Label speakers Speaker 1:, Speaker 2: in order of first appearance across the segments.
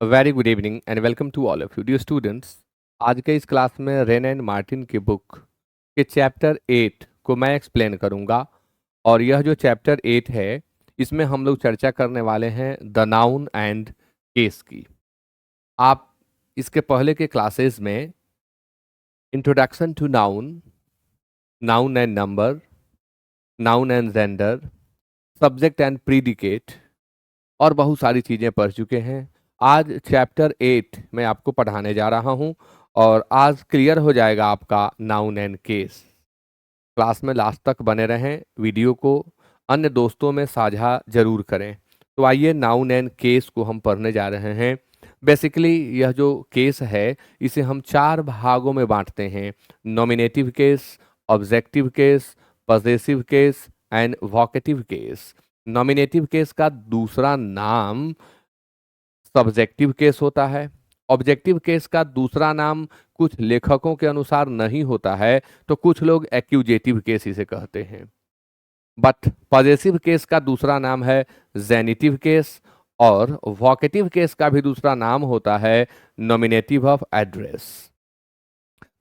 Speaker 1: Very good evening and welcome to all of you dear students. आज के इस class में रेन एंड मार्टिन की बुक के चैप्टर 8 को मैं एक्सप्लेन करूंगा। और यह जो चैप्टर 8 है इसमें हम लोग चर्चा करने वाले हैं द नाउन एंड केस की। आप इसके पहले के क्लासेस में introduction to noun, noun and number, noun and gender, subject and predicate और बहुत सारी चीज़ें पढ़ चुके हैं। आज चैप्टर 8 मैं आपको पढ़ाने जा रहा हूं और आज क्लियर हो जाएगा आपका नाउन एंड केस। क्लास में लास्ट तक बने रहें, वीडियो को अन्य दोस्तों में साझा जरूर करें। तो आइए नाउन एंड केस को हम पढ़ने जा रहे हैं। बेसिकली यह जो केस है इसे हम 4 भागों में बांटते हैं: nominative case, objective case, possessive case and vocative case. Nominative case का दूसरा नाम सब्जेक्टिव केस होता है। ऑब्जेक्टिव केस का दूसरा नाम कुछ लेखकों के अनुसार नहीं होता है, तो कुछ लोग एक्यूजेटिव केस इसे कहते हैं। बट पॉजेसिव केस का दूसरा नाम है जेनिटिव केस और वोकेटिव केस का भी दूसरा नाम होता है नॉमिनेटिव ऑफ एड्रेस।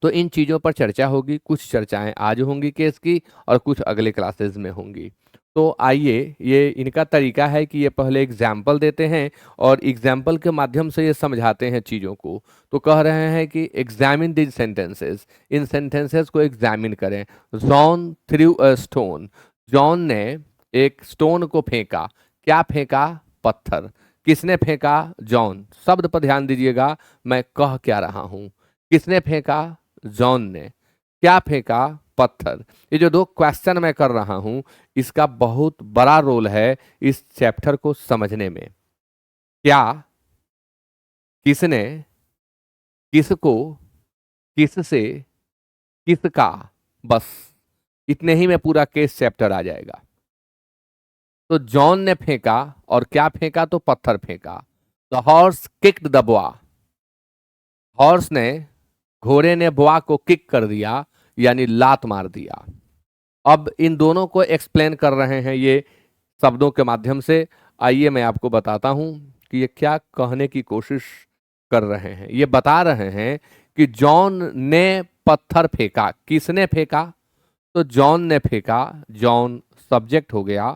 Speaker 1: तो इन चीज़ों पर चर्चा होगी, कुछ चर्चाएं आज होंगी केस की और कुछ अगले क्लासेस में होंगी। तो आइए, ये इनका तरीका है कि ये पहले एग्जाम्पल देते हैं और एग्जाम्पल के माध्यम से ये समझाते हैं चीज़ों को। तो कह रहे हैं कि examine this sentences, in sentences को एग्जामिन करें। John through a stone, John ने एक स्टोन को फेंका। क्या फेंका? पत्थर। किसने फेंका? जॉन। शब्द पर ध्यान दीजिएगा, मैं कह क्या रहा हूं। किसने फेंका? जॉन ने। क्या फेंका? पत्थर। ये जो 2 क्वेश्चन मैं कर रहा हूं इसका बहुत बड़ा रोल है इस चैप्टर को समझने में। क्या, किसने, किसको, किससे, किसका, बस इतने ही में पूरा केस चैप्टर आ जाएगा। तो जॉन ने फेंका और क्या फेंका? तो पत्थर फेंका। The horse kicked the boy, horse ने, घोड़े ने बॉय को किक कर दिया यानी लात मार दिया। अब इन दोनों को एक्सप्लेन कर रहे हैं ये शब्दों के माध्यम से। आइए मैं आपको बताता हूं कि ये क्या कहने की कोशिश कर रहे हैं। ये बता रहे हैं कि जॉन ने पत्थर फेंका। किसने फेंका? तो जॉन ने फेंका, जॉन सब्जेक्ट हो गया।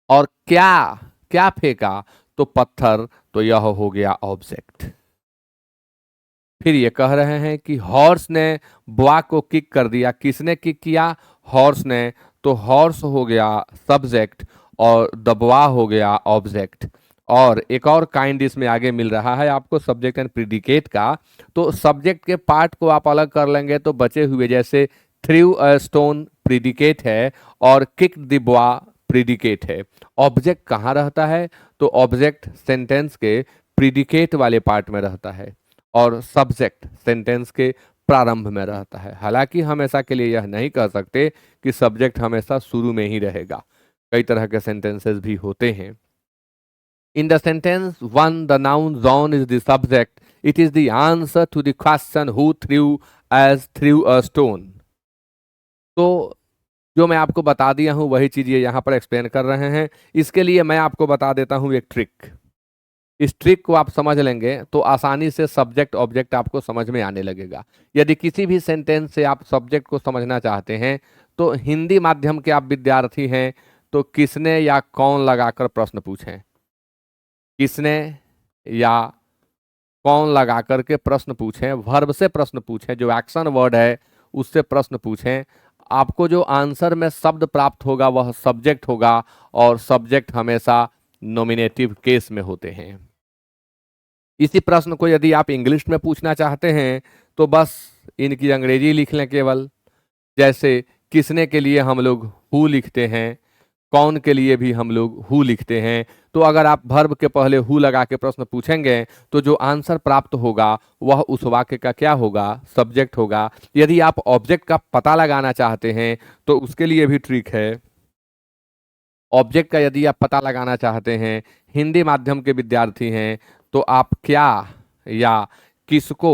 Speaker 1: और क्या, क्या फेंका? तो पत्थर, तो यह हो गया ऑब्जेक्ट। फिर ये कह रहे हैं कि हॉर्स ने बुआ को किक कर दिया। किसने किक किया? हॉर्स ने। तो हॉर्स हो गया सब्जेक्ट और दबवा हो गया ऑब्जेक्ट। और एक और काइंड इसमें आगे मिल रहा है आपको सब्जेक्ट एंड प्रीडिकेट का। तो सब्जेक्ट के पार्ट को आप अलग कर लेंगे तो बचे हुए, जैसे थ्रू अ स्टोन प्रीडिकेट है और किक द बॉय प्रीडिकेट है। ऑब्जेक्ट कहाँ रहता है? तो ऑब्जेक्ट सेंटेंस के प्रीडिकेट वाले पार्ट में रहता है और सब्जेक्ट सेंटेंस के प्रारंभ में रहता है। हालांकि हमेशा के लिए यह नहीं कह सकते कि सब्जेक्ट हमेशा शुरू में ही रहेगा, कई तरह के सेंटेंसेस भी होते हैं। In the sentence 1 the noun John is the subject, it is the answer to the question who threw as threw a stone. तो जो मैं आपको बता दिया हूं वही चीज ये यहाँ पर एक्सप्लेन कर रहे हैं। इसके लिए मैं आपको बता देता हूं एक ट्रिक। इस ट्रिक को आप समझ लेंगे तो आसानी से सब्जेक्ट ऑब्जेक्ट आपको समझ में आने लगेगा। यदि किसी भी सेंटेंस से आप सब्जेक्ट को समझना चाहते हैं तो हिंदी माध्यम के आप विद्यार्थी हैं तो किसने या कौन लगाकर प्रश्न पूछें। किसने या कौन लगा करके प्रश्न पूछें, वर्ब से प्रश्न पूछें, जो एक्शन वर्ड है उससे प्रश्न पूछें। आपको जो आंसर में शब्द प्राप्त होगा वह सब्जेक्ट होगा और सब्जेक्ट हमेशा नॉमिनेटिव केस में होते हैं। इसी प्रश्न को यदि आप इंग्लिश में पूछना चाहते हैं तो बस इनकी अंग्रेजी लिख लें केवल। जैसे किसने के लिए हम लोग हु लिखते हैं, कौन के लिए भी हम लोग हु लिखते हैं। तो अगर आप वर्ब के पहले हु लगा के प्रश्न पूछेंगे तो जो आंसर प्राप्त होगा वह उस वाक्य का क्या होगा? सब्जेक्ट होगा। यदि आप ऑब्जेक्ट का पता लगाना चाहते हैं तो उसके लिए भी ट्रिक है। ऑब्जेक्ट का यदि आप पता लगाना चाहते हैं, हिंदी माध्यम के विद्यार्थी हैं, तो आप क्या या किसको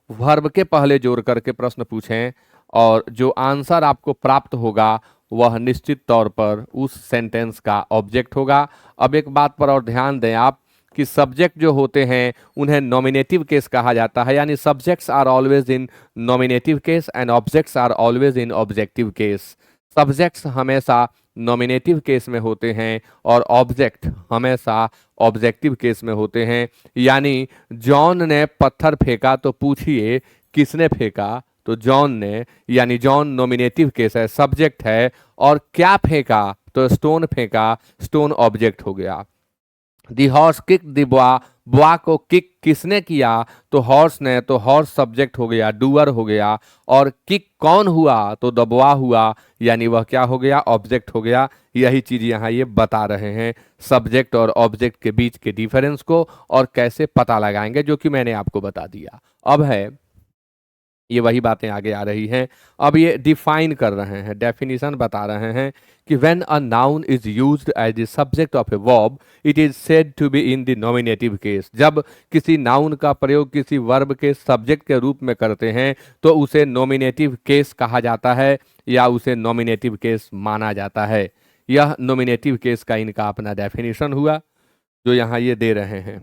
Speaker 1: वर्ब के पहले जोड़ करके प्रश्न पूछें और जो आंसर आपको प्राप्त होगा वह निश्चित तौर पर उस सेंटेंस का ऑब्जेक्ट होगा। अब एक बात पर और ध्यान दें आप कि सब्जेक्ट जो होते हैं उन्हें नॉमिनेटिव केस कहा जाता है, यानी subjects are always in nominative case and objects are always in objective case. Subjects हमेशा नॉमिनेटिव केस में होते हैं और ऑब्जेक्ट हमेशा ऑब्जेक्टिव केस में होते हैं। यानी जॉन ने पत्थर फेंका तो पूछिए किसने फेंका, तो जॉन ने, यानी जॉन नॉमिनेटिव केस है, सब्जेक्ट है। और क्या फेंका, तो स्टोन फेंका, स्टोन ऑब्जेक्ट हो गया। दी हॉर्स किक द बुआ, बुआ को किक किसने किया, तो हॉर्स ने, तो हॉर्स सब्जेक्ट हो गया, डूअर हो गया। और किक कौन हुआ, तो द बुआ हुआ, यानी वह क्या हो गया, ऑब्जेक्ट हो गया। यही चीज यहाँ ये बता रहे हैं, सब्जेक्ट और ऑब्जेक्ट के बीच के डिफरेंस को और कैसे पता लगाएंगे, जो कि मैंने आपको बता दिया। अब है ये वही बातें आगे आ रही हैं। अब ये डिफाइन कर रहे हैं, डेफिनेशन बता रहे हैं कि when a noun is used as the subject of a verb it is said to be in the nominative case. जब किसी नाउन का प्रयोग किसी वर्ब के सब्जेक्ट के रूप में करते हैं तो उसे नॉमिनेटिव केस कहा जाता है या उसे नॉमिनेटिव केस माना जाता है। यह नॉमिनेटिव केस का इनका अपना डेफिनेशन हुआ जो यहाँ ये दे रहे हैं।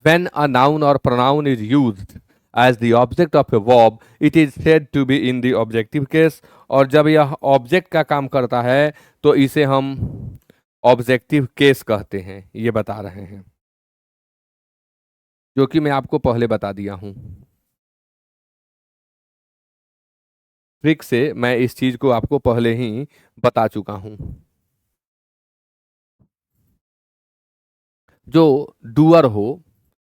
Speaker 1: व्हेन अ नाउन और pronoun is used as the object of a verb it is said to be in the objective case। और जब यह ऑब्जेक्ट का काम करता है तो इसे हम ऑब्जेक्टिव केस कहते हैं, ये बता रहे हैं, जो कि मैं आपको पहले बता दिया हूं। ट्रिक से मैं इस चीज को आपको पहले ही बता चुका हूं। जो डूअर हो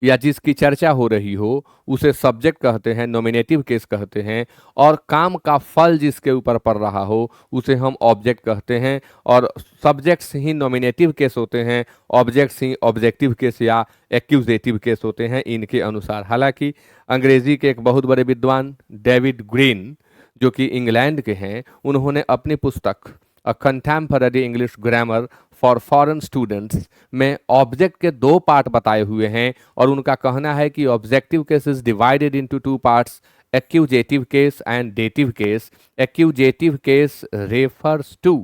Speaker 1: या जिसकी चर्चा हो रही हो उसे सब्जेक्ट कहते हैं, नॉमिनेटिव केस कहते हैं। और काम का फल जिसके ऊपर पड़ रहा हो उसे हम ऑब्जेक्ट कहते हैं। और सब्जेक्ट्स ही नॉमिनेटिव केस होते हैं, ऑब्जेक्ट्स ही ऑब्जेक्टिव केस या एक्यूजेटिव केस होते हैं इनके अनुसार। हालांकि अंग्रेजी के एक बहुत बड़े विद्वान डेविड ग्रीन जो कि इंग्लैंड के हैं, उन्होंने अपनी पुस्तक a contemporary English grammar for foreign students में ऑब्जेक्ट के दो पार्ट बताए हुए हैं। और उनका कहना है कि objective case is divided into two parts, accusative case and dative case. Accusative case refers to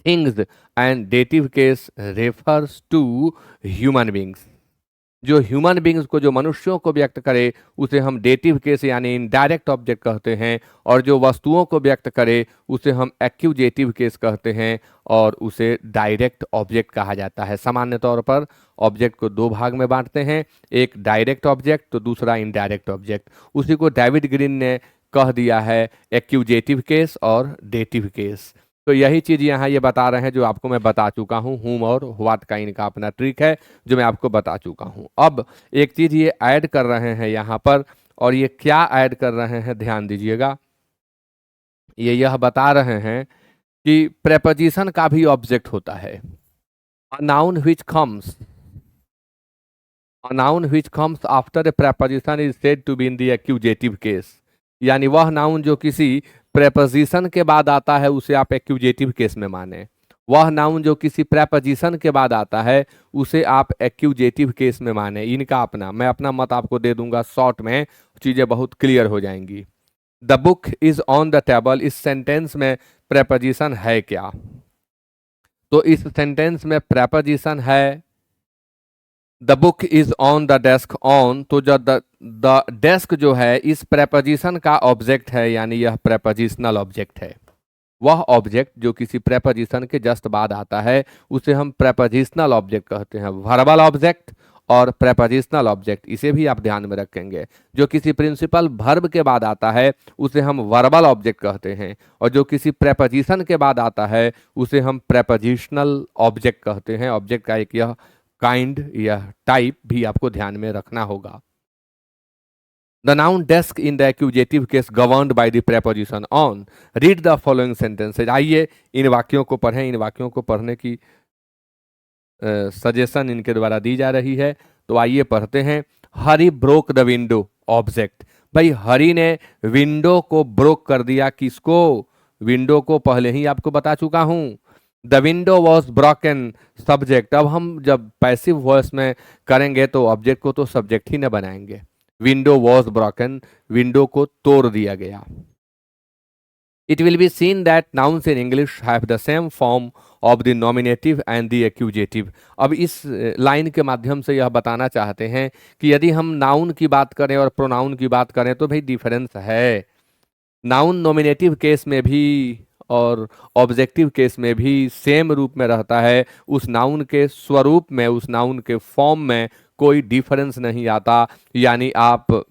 Speaker 1: things and dative case refers to human beings. जो ह्यूमन बींग्स को, जो मनुष्यों को व्यक्त करे उसे हम डेटिव केस यानी इनडायरेक्ट ऑब्जेक्ट कहते हैं। और जो वस्तुओं को व्यक्त करे उसे हम एक्यूजेटिव केस कहते हैं और उसे डायरेक्ट ऑब्जेक्ट कहा जाता है। सामान्य तौर पर ऑब्जेक्ट को दो भाग में बांटते हैं, एक डायरेक्ट ऑब्जेक्ट तो दूसरा इनडायरेक्ट ऑब्जेक्ट। उसी को डेविड ग्रीन ने कह दिया है एक्यूजेटिव केस और डेटिव केस। तो यही चीज यहाँ ये बता रहे हैं जो आपको मैं बता चुका हूँ, हुम और व्हाट का इनका अपना ट्रिक है जो मैं आपको बता चुका हूँ। अब एक चीज ये ऐड कर रहे हैं यहाँ पर, और ये क्या ऐड कर रहे हैं ध्यान दीजिएगा। ये यह बता रहे हैं कि प्रेपोजिशन का भी ऑब्जेक्ट होता है। A noun which comes, a noun which comes after a preposition is said to be in the accusative case। यानी वह नाउन जो किसी प्रेपोजिशन के बाद आता है उसे आप एक्यूजेटिव केस में माने। वह नाउन जो किसी प्रेपोजिशन के बाद आता है उसे आप एक्यूजेटिव केस में माने। इनका अपना, मैं अपना मत आपको दे दूंगा शॉर्ट में, चीजें बहुत क्लियर हो जाएंगी। The book is on the table, इस सेंटेंस में प्रेपोजिशन है क्या, तो इस सेंटेंस में प्रेपोजिशन है the book is on the desk. On, तो जो द डेस्क जो है इस प्रेपोजिशन का ऑब्जेक्ट है, यानी यह प्रेपोजिशनल ऑब्जेक्ट है। वह ऑब्जेक्ट जो किसी प्रेपोजिशन के जस्ट बाद आता है उसे हम प्रेपोजिशनल ऑब्जेक्ट कहते हैं। वर्बल ऑब्जेक्ट और प्रेपोजिशनल ऑब्जेक्ट, इसे भी आप ध्यान में रखेंगे। जो किसी प्रिंसिपल वर्ब के बाद आता है उसे हम वर्बल ऑब्जेक्ट कहते हैं, और जो किसी प्रेपोजिशन के बाद आता है उसे हम प्रेपोजिशनल ऑब्जेक्ट कहते हैं। ऑब्जेक्ट का एक यह काइंड या टाइप भी आपको ध्यान में रखना होगा। The noun desk in the accusative case governed by the preposition on. Read the following sentences. आइए इन वाक्यों को पढ़ें। इन वाक्यों को पढ़ने की सजेशन इनके द्वारा दी जा रही है, तो आइए पढ़ते हैं। हरी ब्रोक द विंडो, ऑब्जेक्ट। भाई हरी ने विंडो को ब्रोक कर दिया, किसको, विंडो को, पहले ही आपको बता चुका हूं। The window was broken, subject. अब हम जब पैसिव वॉइस में करेंगे तो ऑब्जेक्ट को तो सब्जेक्ट ही न बनाएंगे। विंडो वॉज ब्रोकन, विंडो को तोड़ दिया गया। It will be seen that nouns in English have the same form of the nominative and the accusative. अब इस लाइन के माध्यम से यह बताना चाहते हैं कि यदि हम नाउन की बात करें और प्रोनाउन की बात करें तो भाई डिफरेंस है। नाउन नॉमिनेटिव केस में भी और ऑब्जेक्टिव केस में भी सेम रूप में रहता है। उस नाउन के स्वरूप में, उस नाउन के फॉर्म में कोई डिफरेंस नहीं आता। यानी आप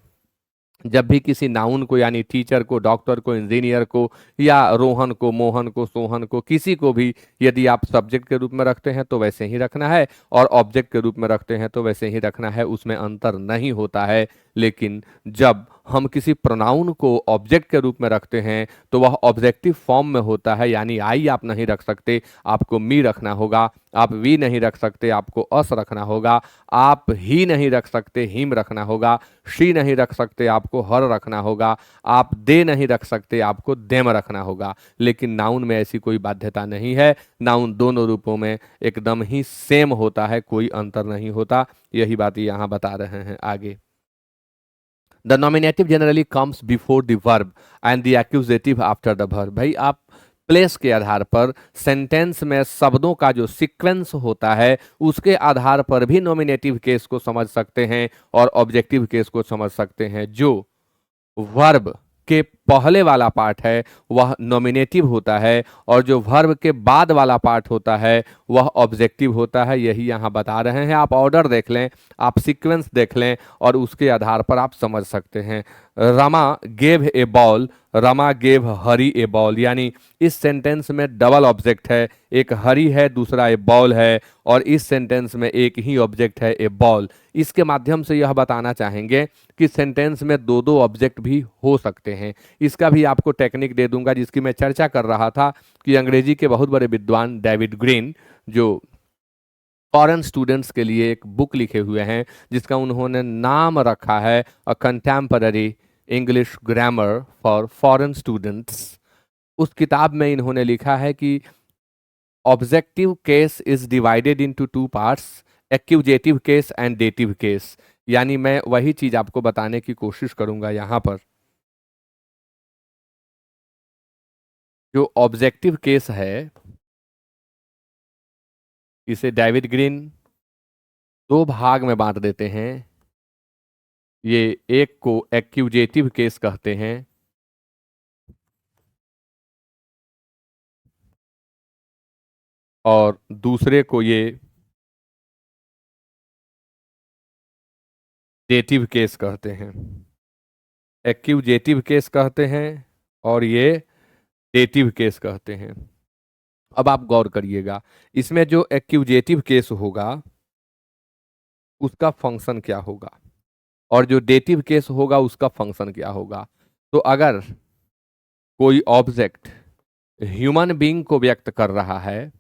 Speaker 1: जब भी किसी नाउन को, यानी टीचर को, डॉक्टर को, इंजीनियर को, या रोहन को, मोहन को, सोहन को, किसी को भी यदि आप सब्जेक्ट के रूप में रखते हैं तो वैसे ही रखना है, और ऑब्जेक्ट के रूप में रखते हैं तो वैसे ही रखना है, उसमें अंतर नहीं होता है। लेकिन जब हम किसी प्रोनाउन को ऑब्जेक्ट के रूप में रखते हैं तो वह ऑब्जेक्टिव फॉर्म में होता है। यानी आई आप नहीं रख सकते, आपको मी रखना होगा। आप वी नहीं रख सकते, आपको अस रखना होगा। आप ही नहीं रख सकते, हिम रखना होगा। शी नहीं रख सकते, आपको हर रखना होगा। आप दे नहीं रख सकते, आपको देम रखना होगा। लेकिन नाउन में ऐसी कोई बाध्यता नहीं है। नाउन दोनों रूपों में एकदम ही सेम होता है, कोई अंतर नहीं होता। यही बात यहाँ बता रहे हैं आगे। The nominative generally comes before the verb and the accusative after the verb. भाई आप प्लेस के आधार पर सेंटेंस में शब्दों का जो सीक्वेंस होता है उसके आधार पर भी नॉमिनेटिव केस को समझ सकते हैं और ऑब्जेक्टिव केस को समझ सकते हैं। जो वर्ब के पहले वाला पार्ट है वह नॉमिनेटिव होता है, और जो वर्ब के बाद वाला पार्ट होता है वह ऑब्जेक्टिव होता है। यही यहाँ बता रहे हैं। आप ऑर्डर देख लें, आप सीक्वेंस देख लें, और उसके आधार पर आप समझ सकते हैं। Rama gave a ball, Rama gave Hari A ball. यानी इस सेंटेंस में डबल ऑब्जेक्ट है, एक हरी है, दूसरा ए बॉल है, और इस सेंटेंस में एक ही ऑब्जेक्ट है, ए बॉल। इसके माध्यम से यह बताना चाहेंगे कि सेंटेंस में दो दो ऑब्जेक्ट भी हो सकते हैं। इसका भी आपको टेक्निक दे दूंगा जिसकी मैं चर्चा कर रहा था कि अंग्रेजी के बहुत बड़े विद्वान डेविड ग्रीन, जो फॉरेन स्टूडेंट्स के लिए एक बुक लिखे हुए हैं जिसका उन्होंने नाम रखा है a contemporary English grammar for foreign students. उस किताब में इन्होंने लिखा है कि objective case is divided into two parts, accusative case and dative case. यानी मैं वही चीज आपको बताने की कोशिश करूंगा यहाँ पर। जो ऑब्जेक्टिव केस है इसे डेविड ग्रीन दो भाग में बांट देते हैं। ये एक को एक्यूजेटिव केस कहते हैं, और दूसरे को ये डेटिव केस कहते हैं। एक्यूजेटिव केस कहते हैं और ये डेटिव केस कहते हैं। अब आप गौर करिएगा, इसमें जो एक्यूजेटिव केस होगा उसका फंक्शन क्या होगा, और जो डेटिव केस होगा उसका फंक्शन क्या होगा। तो अगर कोई ऑब्जेक्ट ह्यूमन बीइंग को व्यक्त कर रहा है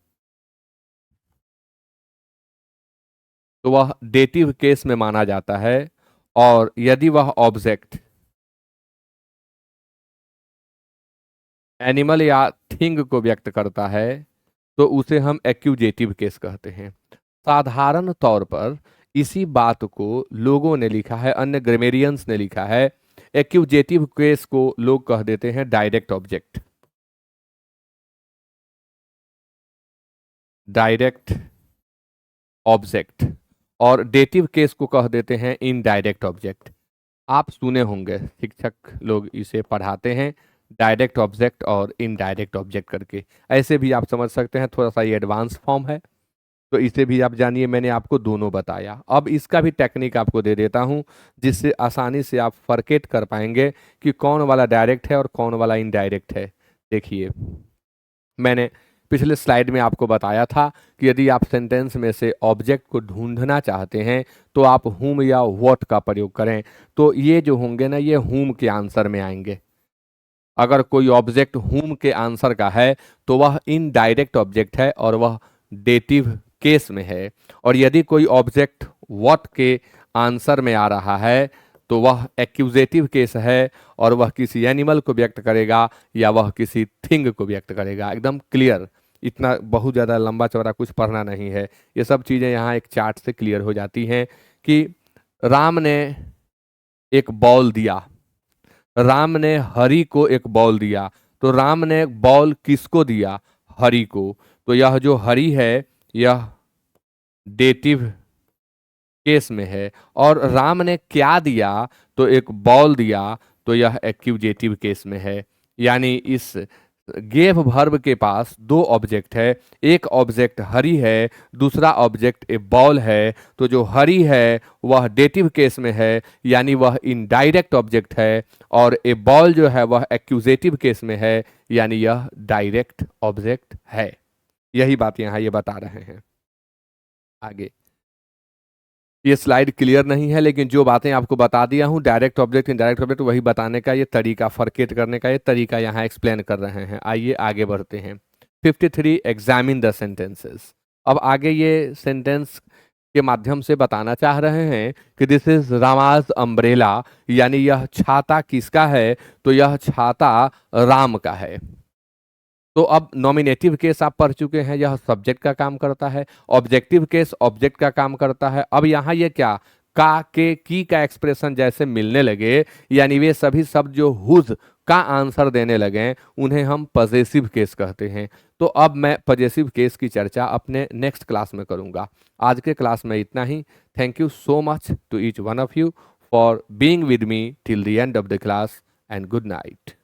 Speaker 1: तो वह डेटिव केस में माना जाता है, और यदि वह ऑब्जेक्ट एनिमल या थिंग को व्यक्त करता है तो उसे हम एक्यूजेटिव केस कहते हैं। साधारण तौर पर इसी बात को लोगों ने लिखा है, अन्य ग्रामेरियंस ने लिखा है। एक्यूजेटिव केस को लोग कह देते हैं डायरेक्ट ऑब्जेक्ट, डायरेक्ट ऑब्जेक्ट, और डेटिव केस को कह देते हैं इनडायरेक्ट ऑब्जेक्ट। आप सुने होंगे शिक्षक लोग इसे पढ़ाते हैं डायरेक्ट ऑब्जेक्ट और इनडायरेक्ट ऑब्जेक्ट करके। ऐसे भी आप समझ सकते हैं, थोड़ा सा ये एडवांस फॉर्म है तो इसे भी आप जानिए। मैंने आपको दोनों बताया, अब इसका भी टेक्निक आपको दे देता हूं जिससे आसानी से आप फरकेट कर पाएंगे कि कौन वाला डायरेक्ट है और कौन वाला इनडायरेक्ट है। देखिए, मैंने पिछले स्लाइड में आपको बताया था कि यदि आप सेंटेंस में से ऑब्जेक्ट को ढूंढना चाहते हैं तो आप हुम या व्हाट का प्रयोग करें। तो ये जो होंगे ना, ये हुम के आंसर में आएंगे। अगर कोई ऑब्जेक्ट हुम के आंसर का है तो वह इनडायरेक्ट ऑब्जेक्ट है और वह डेटिव केस में है। और यदि कोई ऑब्जेक्ट व्हाट के आंसर में आ रहा है तो वह एक्यूजेटिव केस है और वह किसी एनिमल को व्यक्त करेगा या वह किसी थिंग को व्यक्त करेगा। एकदम क्लियर, इतना बहुत ज़्यादा लंबा चौड़ा कुछ पढ़ना नहीं है। ये सब चीज़ें यहाँ एक चार्ट से क्लियर हो जाती हैं कि राम ने एक बॉल दिया, राम ने हरि को एक बॉल दिया, तो राम ने बॉल किसको दिया? हरि को। तो तो यह जो हरी है यह डेटिव केस में है, और राम ने क्या दिया तो एक बॉल दिया, तो यह एक्यूजेटिव केस में है। यानी इस गेव वर्ब के पास दो ऑब्जेक्ट है, एक ऑब्जेक्ट हरी है, दूसरा ऑब्जेक्ट ए बॉल है। तो जो हरी है वह डेटिव केस में है, यानी वह इनडायरेक्ट ऑब्जेक्ट है, और ए बॉल जो है वह एक्यूजेटिव केस में है, यानी यह डायरेक्ट ऑब्जेक्ट है। यही बात यहाँ ये बता रहे हैं। आगे ये स्लाइड क्लियर नहीं है, लेकिन जो बातें आपको बता दिया हूं डायरेक्ट ऑब्जेक्ट इनडायरेक्ट ऑब्जेक्ट, वही बताने का ये तरीका, फर्केट करने का ये तरीका यहाँ एक्सप्लेन कर रहे हैं। आइए आगे बढ़ते हैं। 53 एग्जामिन द सेंटेंसेस। अब आगे ये सेंटेंस के माध्यम से बताना चाह रहे हैं कि दिस इज रामाज अम्ब्रेला, यानी यह छाता किसका है, तो यह छाता राम का है। तो अब नॉमिनेटिव केस आप पढ़ चुके हैं, यह सब्जेक्ट का काम करता है। ऑब्जेक्टिव केस ऑब्जेक्ट का काम करता है। अब यहाँ ये क्या का के की का एक्सप्रेशन जैसे मिलने लगे, यानी वे सभी शब्द जो हुज का आंसर देने लगे उन्हें हम पजेसिव केस कहते हैं। तो अब मैं पजेसिव केस की चर्चा अपने नेक्स्ट क्लास में करूंगा। आज के क्लास में इतना ही। Thank you so much to each one of you for being with me till the end of the class, and good night.